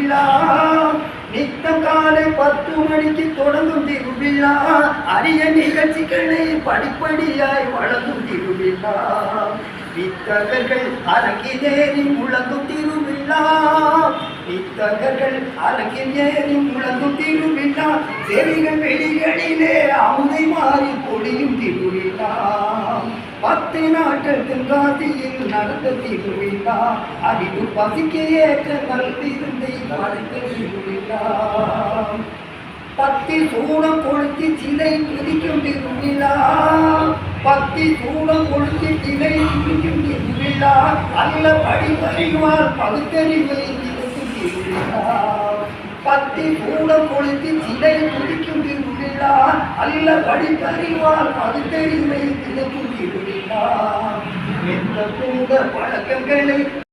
திருவிழா. நித்தம் காலை 10 மணிக்கு தொடங்கும் திருவிழா. அரிய நிகழ்ச்சிகளை படிப்படியாய் வழங்கும் திருவிழா. வித்தகர்கள் அரங்கில் ஏறி முழங்கும் திருவிழா. வித்தகர்கள் அரங்கில் ஏறி முழங்கும் திருவிழா. செவிகள் வெளிகளிலே அமுதை மாறி பொழியும் திருவிழா. 10 நாட்கள் தென்காசியில் நடந்த திருவிழா. அறிவு பசிக்க ஏற்ற நல்விருந்தை படைத்த திருவிழா. 10 சூடம் கொளுத்தி சிலை துதிக்கும் திருவிழா. 10 சூடம் கொளுத்தி சிலை துதிக்கும் திருவிழா. அல்ல படிப்பறிவால் பகுத்தறிவை திறக்கும் திருவிழா. 10 சூடம் கொளுத்தி சிலை துதிக்கும் திருவிழா. அல்ல படிப்பறிவால் பகுத்தறிவை திறக்கும் திருவிழா. எந்த கூட பழக்கங்களை